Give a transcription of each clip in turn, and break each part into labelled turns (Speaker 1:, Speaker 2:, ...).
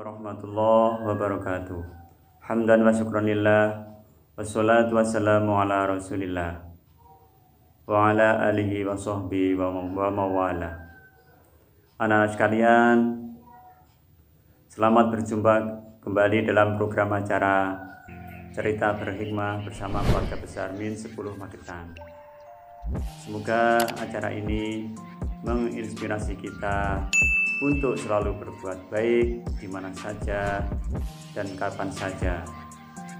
Speaker 1: warahmatullahi wabarakatuh. Hamdan wa syukranillah, wassalatu wassalamu ala rasulillah wa ala alihi wa sahbihi wa mawala. Anak-anak sekalian, selamat berjumpa kembali dalam program acara Cerita Berhikmah bersama keluarga besar Min 10 Magetan. Semoga acara ini menginspirasi kita untuk selalu berbuat baik di mana saja dan kapan saja,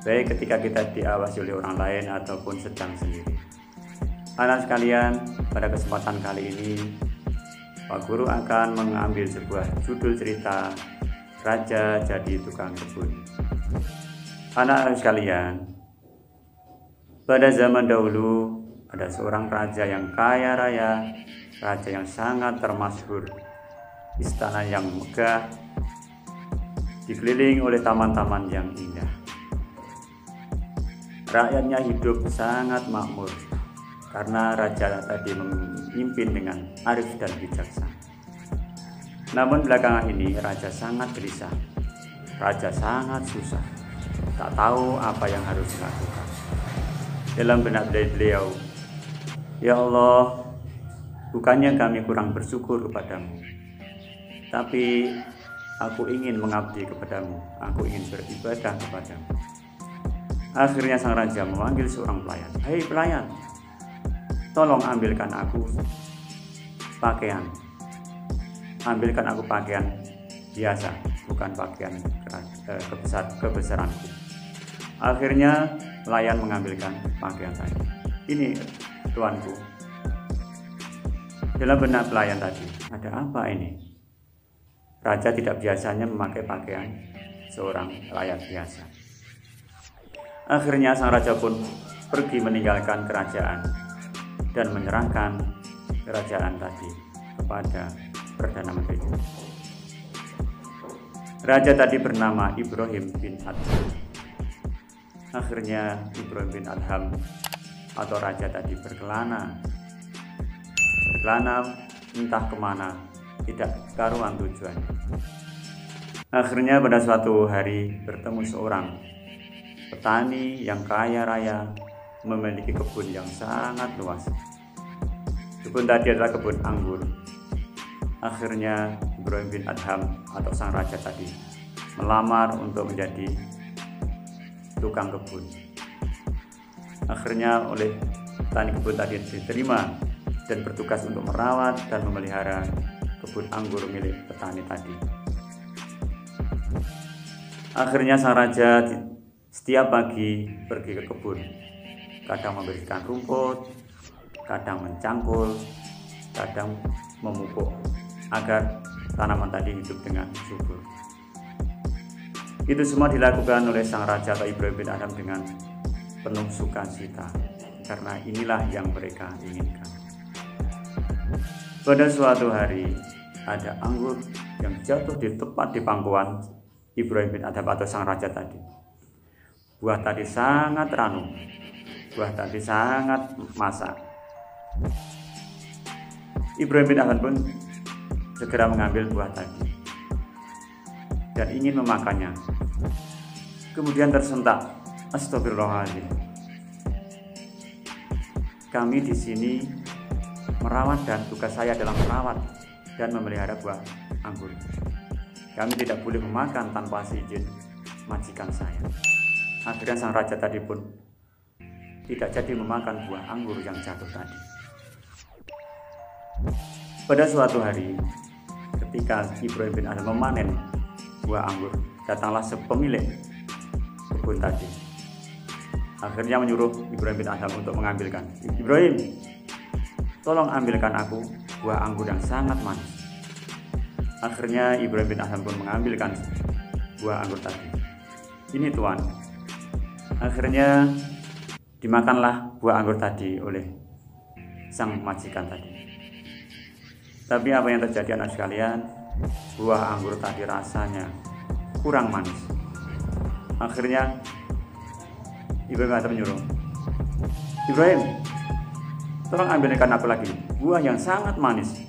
Speaker 1: baik ketika kita diawasi oleh orang lain ataupun sedang sendiri. Anak sekalian, pada kesempatan kali ini Pak Guru akan mengambil sebuah judul cerita Raja Jadi Tukang Kebun. Anak sekalian, pada zaman dahulu ada seorang raja yang kaya raya, raja yang sangat termasyhur. Istana yang megah, dikelilingi oleh taman-taman yang indah. Rakyatnya hidup sangat makmur karena raja tadi memimpin dengan arif dan bijaksana. Namun belakangan ini raja sangat gelisah, raja sangat susah, tak tahu apa yang harus dilakukan. Dalam benak beliau, "Ya Allah, bukannya kami kurang bersyukur kepadamu, tapi aku ingin mengabdi kepadamu, aku ingin beribadah kepadamu." Akhirnya sang raja memanggil seorang pelayan. "Hei pelayan, tolong ambilkan aku pakaian. Ambilkan aku pakaian biasa, bukan pakaian kebesaranku." Akhirnya pelayan mengambilkan pakaian tadi. "Ini tuanku." Dalam benak pelayan tadi, ada apa ini? Raja tidak biasanya memakai pakaian seorang rakyat biasa. Akhirnya sang raja pun pergi meninggalkan kerajaan dan menyerahkan kerajaan tadi kepada Perdana Menteri. Raja tadi bernama Ibrahim bin Adham. Akhirnya Ibrahim bin Adham atau raja tadi berkelana entah kemana, tidak karuan tujuan. Akhirnya pada suatu hari bertemu seorang petani yang kaya raya, memiliki kebun yang sangat luas. Kebun tadi adalah kebun anggur. Akhirnya Ibrahim bin Adham atau sang raja tadi melamar untuk menjadi tukang kebun. Akhirnya oleh petani kebun tadi diterima dan bertugas untuk merawat dan memelihara kebun anggur milik petani tadi. Akhirnya sang raja setiap pagi pergi ke kebun, kadang membersihkan rumput, kadang mencangkul, kadang memupuk agar tanaman tadi hidup dengan subur. Itu semua dilakukan oleh sang raja atau Ibrahim bin Adham dengan penuh sukacita, karena inilah yang mereka inginkan. Pada suatu hari ada anggur yang jatuh tepat di pangkuan Ibrahim bin Adham atau sang raja tadi. Buah tadi sangat ranum, buah tadi sangat masak. Ibrahim bin Adham pun segera mengambil buah tadi dan ingin memakannya. Kemudian tersentak, "Astagfirullahaladzim, kami di sini merawat dan tugas saya adalah merawat dan memelihara buah anggur. Kami tidak boleh memakan tanpa izin majikan saya." Akhirnya sang raja tadi pun tidak jadi memakan buah anggur yang jatuh tadi. Pada suatu hari, ketika Ibrahim bin Adham memanen buah anggur, datanglah pemilik kebun tadi. Akhirnya menyuruh Ibrahim bin Adham untuk mengambilkan. "Ibrahim, tolong ambilkan aku buah anggur yang sangat manis." Akhirnya Ibrahim bin Adham pun mengambilkan buah anggur tadi. "Ini tuan." Akhirnya dimakanlah buah anggur tadi oleh sang majikan tadi. Tapi apa yang terjadi anak sekalian? Buah anggur tadi rasanya kurang manis. Akhirnya Ibrahim bin Adham menyuruh, "Ibrahim, tolong ambilkan aku lagi buah yang sangat manis."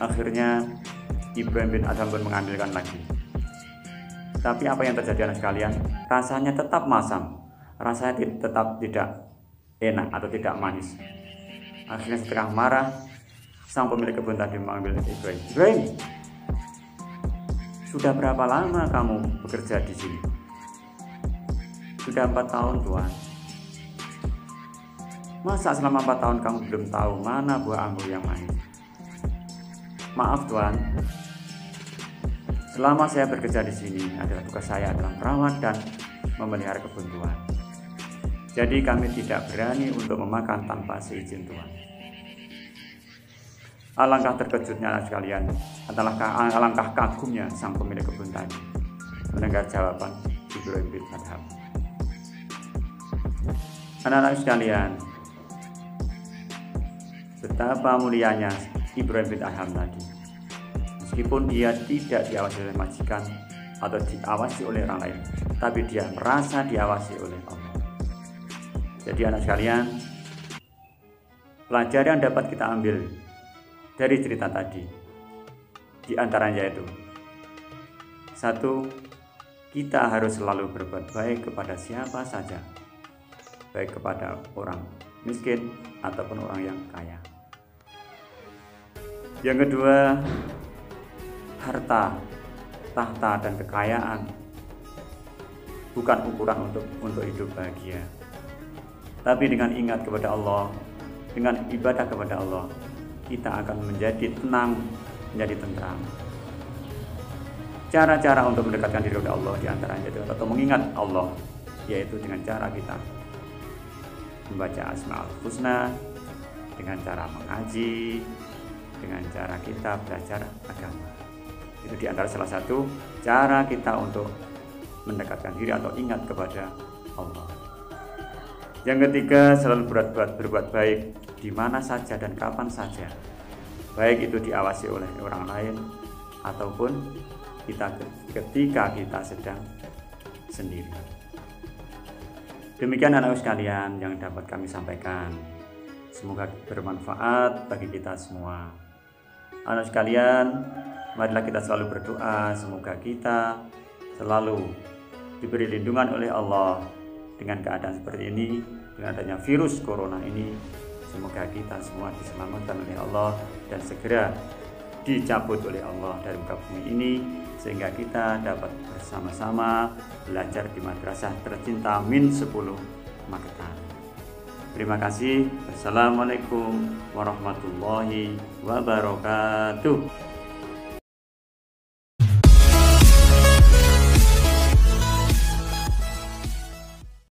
Speaker 1: Akhirnya Ibrahim bin Adham pun mengambilkan lagi. Tapi apa yang terjadi anak sekalian? Rasanya tetap masam, rasanya tetap tidak enak atau tidak manis. Akhirnya setengah marah, sang pemilik kebun tadi memanggil Ibrahim. Ibrahim, sudah berapa lama kamu bekerja di sini? Sudah 4 tahun, Tuan. Masa selama 4 tahun kamu belum tahu mana buah anggur yang manis? Maaf, Tuan. Selama saya bekerja di sini adalah tugas saya adalah merawat dan memelihara kebun Tuan. Jadi kami tidak berani untuk memakan tanpa seizin Tuan. Alangkah terkejutnya anak sekalian, alangkah kagumnya sang pemilik kebun tadi mendengar jawaban Ibrahim bin Adham. Anak-anak sekalian, betapa mulianya Ibrahim bin Adham tadi. Meskipun dia tidak diawasi oleh majikan atau diawasi oleh orang lain, tapi dia merasa diawasi oleh Allah. Jadi anak sekalian, pelajaran yang dapat kita ambil dari cerita tadi, di antaranya yaitu 1. Kita harus selalu berbuat baik kepada siapa saja, baik kepada orang miskin ataupun orang yang kaya. Yang kedua, harta, tahta, dan kekayaan bukan ukuran untuk hidup bahagia. Tapi dengan ingat kepada Allah, dengan ibadah kepada Allah, kita akan menjadi tenang, menjadi tentram. Cara-cara untuk mendekatkan diri kepada Allah diantaranya itu atau mengingat Allah, yaitu dengan cara kita membaca Asmaul Husna, dengan cara mengaji, dengan cara kita belajar agama. Itu diantara salah satu cara kita untuk mendekatkan diri atau ingat kepada Allah. Yang ketiga, selalu berbuat baik di mana saja dan kapan saja, baik itu diawasi oleh orang lain ataupun ketika kita sedang sendiri. Demikian anak sekalian yang dapat kami sampaikan. Semoga bermanfaat bagi kita semua. Anak sekalian, marilah kita selalu berdoa semoga kita selalu diberi lindungan oleh Allah dengan keadaan seperti ini, dengan adanya virus corona ini. Semoga kita semua diselamatkan oleh Allah dan segera dicabut oleh Allah dari muka bumi ini, sehingga kita dapat bersama-sama belajar di madrasah tercinta Min 10 Magetan. Terima kasih. Wassalamualaikum warahmatullahi wabarakatuh.